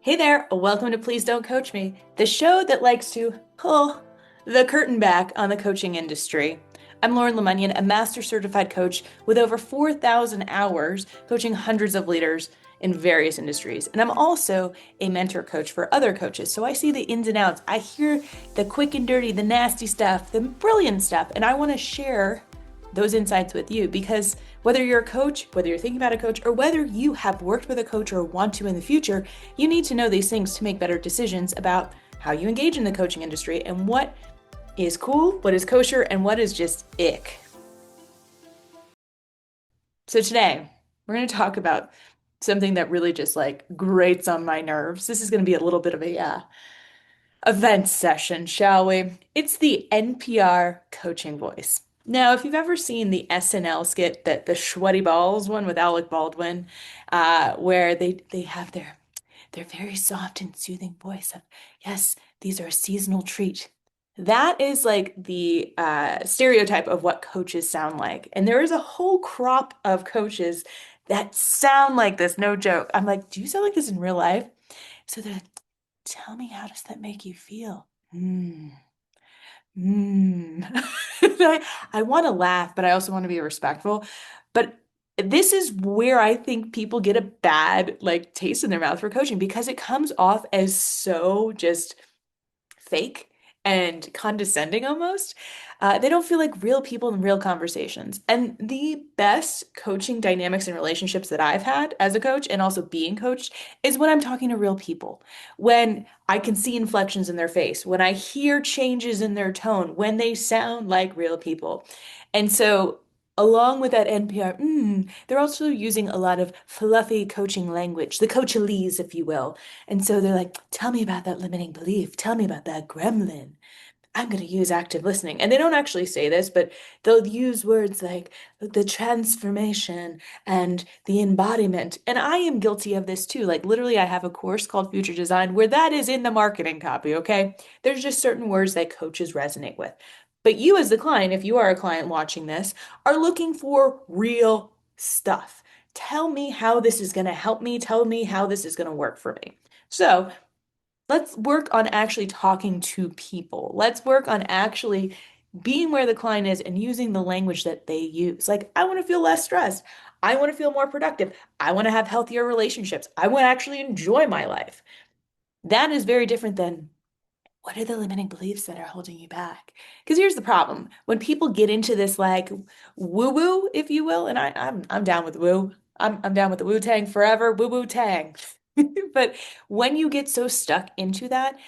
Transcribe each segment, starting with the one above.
Hey there, welcome to Please Don't Coach Me, the show that likes to pull the curtain back on the coaching industry. I'm Lauren LeMunyan, a master certified coach with over 4,000 hours coaching hundreds of leaders in various industries. And I'm also a mentor coach for other coaches. So I see the ins and outs. I hear the quick and dirty, the nasty stuff, the brilliant stuff, and I want to share those insights with you because whether you're a coach, whether you're thinking about a coach, or whether you have worked with a coach or want to in the future, you need to know these things to make better decisions about how you engage in the coaching industry and what is cool, what is kosher, and what is just ick. So today, we're going to talk about something that really just like grates on my nerves. This is going to be a little bit of a event session, shall we? It's the NPR coaching voice. Now, if you've ever seen the SNL skit, that the Sweaty Balls one with Alec Baldwin, where they have their very soft and soothing voice of, yes, these are a seasonal treat. That is like the stereotype of what coaches sound like. And there is a whole crop of coaches that sound like this, no joke. I'm like, do you sound like this in real life? So they're like, tell me, how does that make you feel? Hmm. Hmm. I want to laugh, but I also want to be respectful. But this is where I think people get a bad like taste in their mouth for coaching because it comes off as so just fake and condescending almost. They don't feel like real people in real conversations. And the best coaching dynamics and relationships that I've had as a coach and also being coached is when I'm talking to real people, when I can see inflections in their face, when I hear changes in their tone, when they sound like real people. And so, along with that NPR, they're also using a lot of fluffy coaching language, the coachalese, if you will. And so they're like, tell me about that limiting belief. Tell me about that gremlin. I'm going to use active listening. And they don't actually say this, but they'll use words like the transformation and the embodiment. And I am guilty of this too. Like literally, I have a course called Future Design where that is in the marketing copy, okay? There's just certain words that coaches resonate with. But you as the client, if you are a client watching this, are looking for real stuff. Tell me how this is going to help me. Tell me how this is going to work for me. So let's work on actually talking to people. Let's work on actually being where the client is and using the language that they use. Like, I want to feel less stressed. I want to feel more productive. I want to have healthier relationships. I want to actually enjoy my life. That is very different than what are the limiting beliefs that are holding you back? Because here's the problem. When people get into this like woo-woo, if you will, and I'm down with woo. I'm down with the Wu-Tang forever, woo-woo tang. But when you get so stuck into that,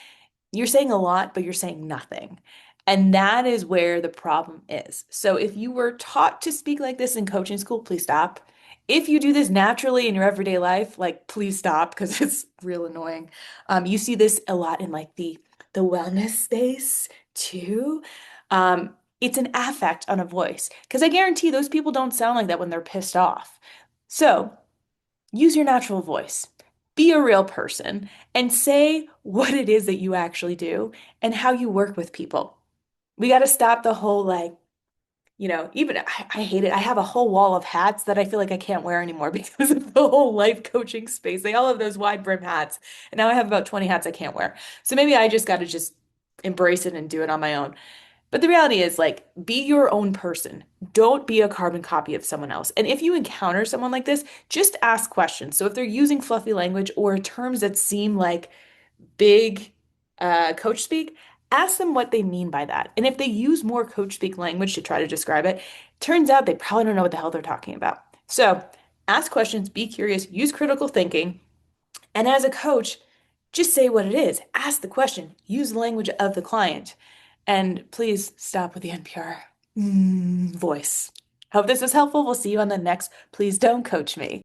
you're saying a lot, but you're saying nothing. And that is where the problem is. So if you were taught to speak like this in coaching school, please stop. If you do this naturally in your everyday life, like please stop because it's real annoying. You see this a lot in like the wellness space too. It's an affect on a voice because I guarantee those people don't sound like that when they're pissed off. So use your natural voice. Be a real person and say what it is that you actually do and how you work with people. We got to stop the whole like, even I hate it. I have a whole wall of hats that I feel like I can't wear anymore because of the whole life coaching space. They all have those wide brim hats. And now I have about 20 hats I can't wear. So maybe I just got to just embrace it and do it on my own. But the reality is, like, be your own person. Don't be a carbon copy of someone else. And if you encounter someone like this, just ask questions. So if they're using fluffy language or terms that seem like big coach speak, ask them what they mean by that. And if they use more coach speak language to try to describe it, turns out they probably don't know what the hell they're talking about. So ask questions, be curious, use critical thinking. And as a coach, just say what it is. Ask the question, use the language of the client. And please stop with the NPR voice. Hope this was helpful. We'll see you on the next Please Don't Coach Me.